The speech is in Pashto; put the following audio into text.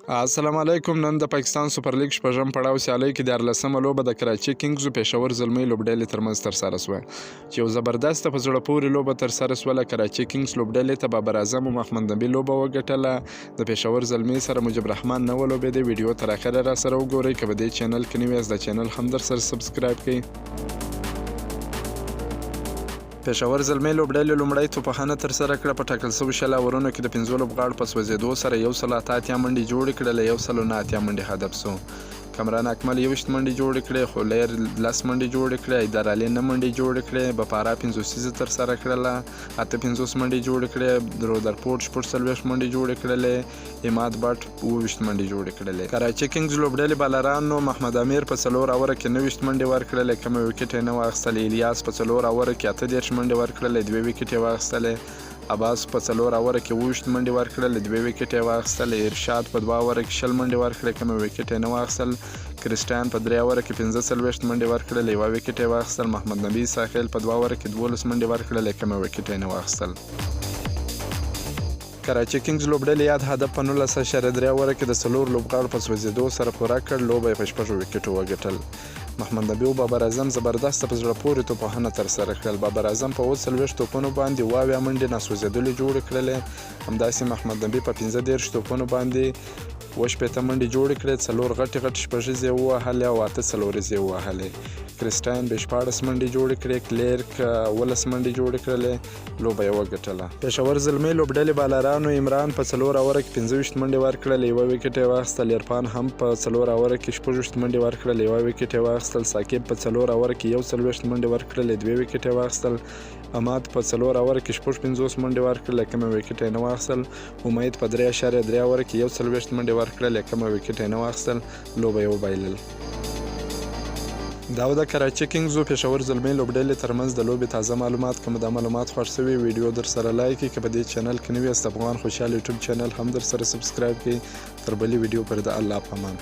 السلام علیکم. نن د پاکستان سپر لیګ شپږم پړاو سیالۍ کې د 14مه لوبه د کراچي کینګز او پېښور زلمي لوبډلې ترمنځ ترسره شوه چې یو زبردسته په زړه پورې لوبه ترسره شوله. کراچي کینګز لوبډلې ته بابر اعظم او محمد نبي لوبه وګټله. د پېښور زلمي سره مجيب رحمان نه ولوبېدی. ویډیو تر اخره را سره وګورئ. که په دې چینل کې نوی یاست د چینل هم در سره سبسکرایب کړئ. پېښور زلمي لوبډلې لومړی توپخانه ترسره کړه. په ټاکل شوي 20 اورونو کې د 15 لوبغاړو په سوځېدو سره 188 منډې جوړې کړلې. 109 منډې هدف شو. کمران اکمل 21 منډې جوړې کړې. خولیر 10 منډې جوړې کړې. ایدر علي 9 منډې جوړې کړې. بپارا 50 ترسره کړله. 58 منډې جوړې کړې. درودرپورټ 40 منډې جوړې کړلې. اماد بټ 22 منډې جوړې کړلې. کراچي کینګز لوبډلې بالرانو محمد امیر په 4 اوره کې 29 منډې ورکړلې. کومه وکټ یې نه واخیستلې. الیاس په 4 اوره کې 38 منډې ورکړلې. 2 وکټ یې واخیستلې. عباس په 4 اوره کې 22 منډې ورکړلې. 2 وکټ یې واخیستلې. ارشاد په 2 اوره کې 60 منډې ورکړلې. کومه وکټ یې نه واخیستل. کرسټیان په 3 اوره کې 45 منډې ورکړلې. 1 وکټ یې واخیستل. محمد نبي ساحل په 2 اوره کې 12 منډې ورکړلې. کومه وکټ یې نه واخیستل. کراچي کینګز لوبډلې یاد هدف په 19.3 اوره کې د 4 لوبغاړو په سوځېدو سره پوره کړ. لوبه یې په 6 وکټو وګټل. محمد نبي او بابر اعظم زبردسته په زړه پورې توپخانه ترسره کړل. بابر اعظم په 40 توپونو باندې 22 منډې ناسوځېدلې جوړې کړلې. همداسې محمد نبي په 15 توپونو باندې 18 منډې جوړې کړې. 4 غټې شپږیزې یې ووهلې او 8 څلوریزې یې ووهلې. کرسټیان 14 منډې جوړې کړې. کلیرک 18 منډې جوړې کړلې. لوبه یې وګټله. پېښور زلمي لوبډلې بالرانو عمران په 4 اوره کې 25 منډې ورکړلې. 1 وکټ یې واخیستل. عرفان هم په 4 اوره کې 16 منډې ورکړلې. 1 وکټ یې واخیستل. ساقب په 4 اوره کې 41 منډې ورکړلې. 2 وکټ یې واخیستل. اماد په 4 اوره کې 55 منډې ورکړلې. کومه وکټ یې نه واخیستل. امید په 3.3 اوره کې 41 منډې ورکړلې. کومه وکټ یې نه واخیستل. لوبه یې وبایلل. دا د کراچي کینګز او پېښور زلمي لوبډلې ترمنځ د لوبې تازه معلومات. کوم د معلومات خوښ شوي ویډیو در سره لایک کړئ. که په دې چینل کې نوی یاست افغان خوشحال یوټیوب چینل هم در سره سبسکرایب کړئ. تر بلې ویډیو پر د الله په امان.